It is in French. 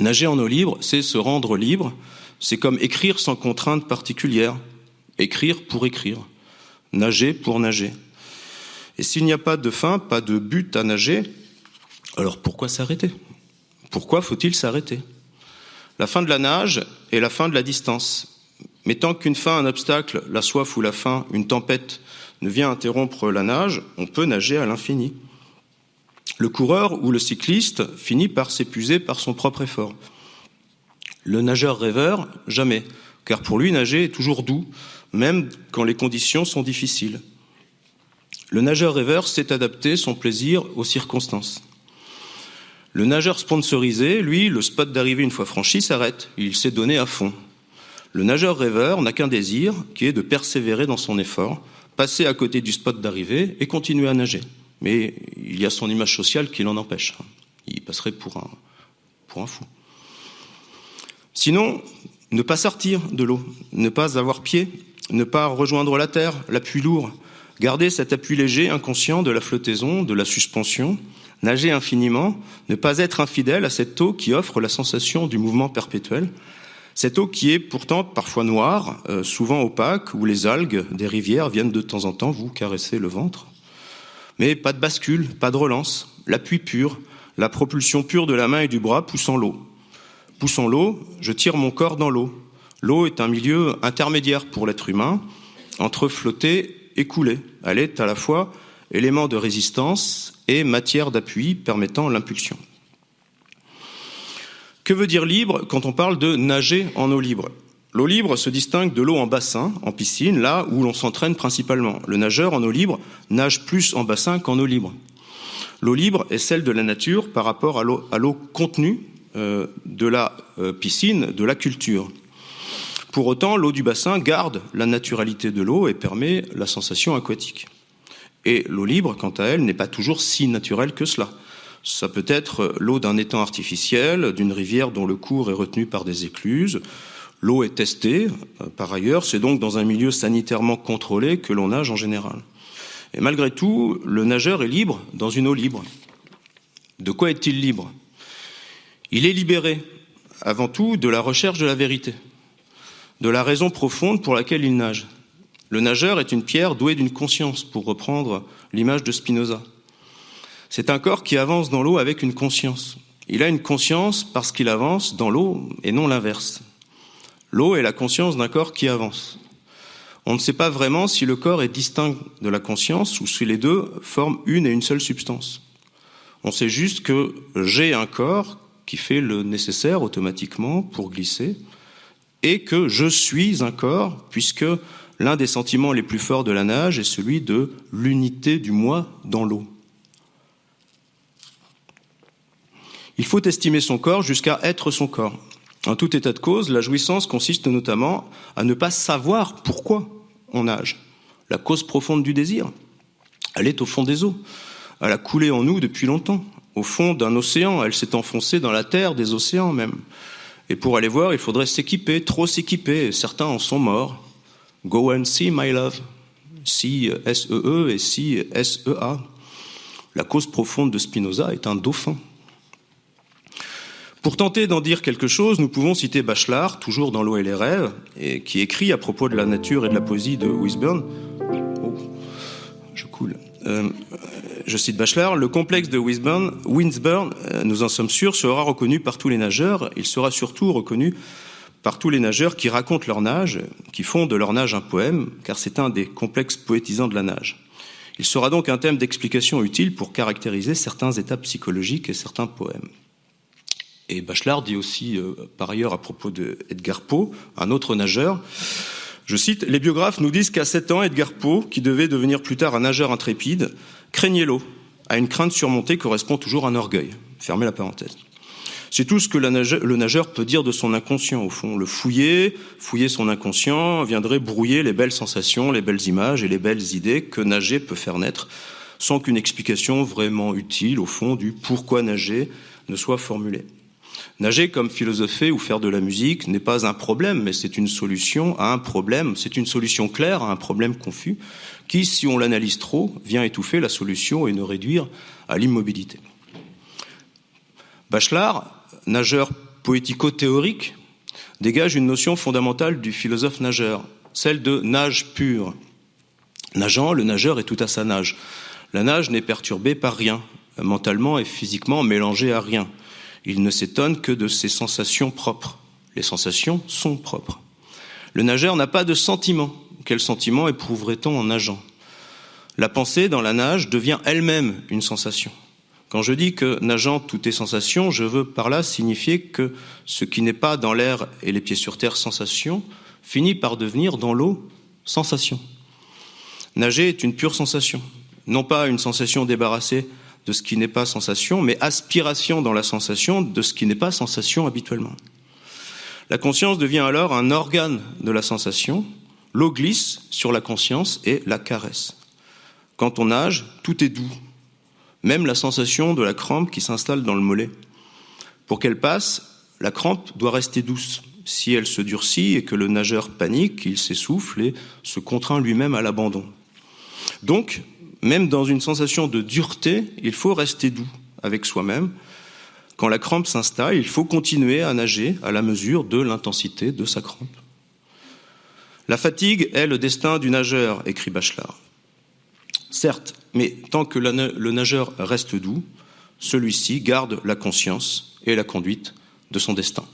Nager en eau libre, c'est se rendre libre. C'est comme écrire sans contrainte particulière. Écrire pour écrire. Nager pour nager. Et s'il n'y a pas de fin, pas de but à nager, alors pourquoi s'arrêter ? Pourquoi faut-il s'arrêter ? La fin de la nage est la fin de la distance. Mais tant qu'une fin, un obstacle, la soif ou la faim, une tempête ne vient interrompre la nage, on peut nager à l'infini. Le coureur ou le cycliste finit par s'épuiser par son propre effort. Le nageur rêveur, jamais, car pour lui, nager est toujours doux, même quand les conditions sont difficiles. Le nageur rêveur sait adapter son plaisir aux circonstances. Le nageur sponsorisé, lui, le spot d'arrivée une fois franchi, s'arrête. Il s'est donné à fond. Le nageur rêveur n'a qu'un désir, qui est de persévérer dans son effort, passer à côté du spot d'arrivée et continuer à nager. Mais il y a son image sociale qui l'en empêche. Il passerait pour un fou. Sinon, ne pas sortir de l'eau, ne pas avoir pied, ne pas rejoindre la terre, l'appui lourd, garder cet appui léger, inconscient de la flottaison, de la suspension, nager infiniment, ne pas être infidèle à cette eau qui offre la sensation du mouvement perpétuel, cette eau qui est pourtant parfois noire, souvent opaque, où les algues des rivières viennent de temps en temps vous caresser le ventre. Mais pas de bascule, pas de relance, l'appui pur, la propulsion pure de la main et du bras poussant l'eau. Poussant l'eau, je tire mon corps dans l'eau. L'eau est un milieu intermédiaire pour l'être humain, entre flotter et couler. Elle est à la fois élément de résistance et matière d'appui permettant l'impulsion. Que veut dire libre quand on parle de nager en eau libre ? L'eau libre se distingue de l'eau en bassin, en piscine, là où l'on s'entraîne principalement. Le nageur en eau libre nage plus en bassin qu'en eau libre. L'eau libre est celle de la nature par rapport à l'eau contenue de la piscine, de la culture. Pour autant, l'eau du bassin garde la naturalité de l'eau et permet la sensation aquatique. Et l'eau libre, quant à elle, n'est pas toujours si naturelle que cela. Ça peut être l'eau d'un étang artificiel, d'une rivière dont le cours est retenu par des écluses. L'eau est testée, par ailleurs, c'est donc dans un milieu sanitairement contrôlé que l'on nage en général. Et malgré tout, le nageur est libre dans une eau libre. De quoi est-il libre ? Il est libéré, avant tout, de la recherche de la vérité, de la raison profonde pour laquelle il nage. Le nageur est une pierre douée d'une conscience, pour reprendre l'image de Spinoza. C'est un corps qui avance dans l'eau avec une conscience. Il a une conscience parce qu'il avance dans l'eau et non l'inverse. L'eau est la conscience d'un corps qui avance. On ne sait pas vraiment si le corps est distinct de la conscience ou si les deux forment une et une seule substance. On sait juste que j'ai un corps qui fait le nécessaire automatiquement pour glisser et que je suis un corps puisque l'un des sentiments les plus forts de la nage est celui de l'unité du moi dans l'eau. Il faut estimer son corps jusqu'à être son corps. En tout état de cause, la jouissance consiste notamment à ne pas savoir pourquoi on nage. La cause profonde du désir, elle est au fond des eaux. Elle a coulé en nous depuis longtemps. Au fond d'un océan, elle s'est enfoncée dans la terre des océans même. Et pour aller voir, il faudrait s'équiper, trop s'équiper, et certains en sont morts. Go and see, my love. See, S-E-E et see, S-E-A. La cause profonde de Spinoza est un dauphin. Pour tenter d'en dire quelque chose, nous pouvons citer Bachelard, toujours dans L'eau et les rêves, et qui écrit à propos de la nature et de la poésie de Winsburn. Oh, je coule. Je cite Bachelard, le complexe de Winsburn, nous en sommes sûrs, sera reconnu par tous les nageurs. Il sera surtout reconnu par tous les nageurs qui racontent leur nage, qui font de leur nage un poème, car c'est un des complexes poétisants de la nage. Il sera donc un thème d'explication utile pour caractériser certains états psychologiques et certains poèmes. Et Bachelard dit aussi, par ailleurs, à propos de Edgar Poe, un autre nageur, je cite, « Les biographes nous disent qu'à 7 ans, Edgar Poe, qui devait devenir plus tard un nageur intrépide, craignait l'eau. À une crainte surmontée correspond toujours un orgueil. » Fermez la parenthèse. C'est tout ce que le nageur peut dire de son inconscient, au fond. Le fouiller son inconscient viendrait brouiller les belles sensations, les belles images et les belles idées que nager peut faire naître, sans qu'une explication vraiment utile, au fond, du pourquoi nager ne soit formulée. Nager comme philosopher ou faire de la musique n'est pas un problème, mais c'est une solution à un problème, c'est une solution claire à un problème confus, qui, si on l'analyse trop, vient étouffer la solution et nous réduire à l'immobilité. Bachelard, nageur poético-théorique, dégage une notion fondamentale du philosophe nageur, celle de nage pure. Nageant, le nageur est tout à sa nage. La nage n'est perturbée par rien, mentalement et physiquement mélangée à rien. Il ne s'étonne que de ses sensations propres. Les sensations sont propres. Le nageur n'a pas de sentiment. Quel sentiment éprouverait-on en nageant ? La pensée dans la nage devient elle-même une sensation. Quand je dis que nageant tout est sensation, je veux par là signifier que ce qui n'est pas dans l'air et les pieds sur terre sensation finit par devenir dans l'eau sensation. Nager est une pure sensation, non pas une sensation débarrassée de ce qui n'est pas sensation, mais aspiration dans la sensation de ce qui n'est pas sensation habituellement. La conscience devient alors un organe de la sensation, l'eau glisse sur la conscience et la caresse. Quand on nage, tout est doux, même la sensation de la crampe qui s'installe dans le mollet. Pour qu'elle passe, la crampe doit rester douce. Si elle se durcit et que le nageur panique, il s'essouffle et se contraint lui-même à l'abandon. Donc, même dans une sensation de dureté, il faut rester doux avec soi-même. Quand la crampe s'installe, il faut continuer à nager à la mesure de l'intensité de sa crampe. La fatigue est le destin du nageur, écrit Bachelard. Certes, mais tant que le nageur reste doux, celui-ci garde la conscience et la conduite de son destin.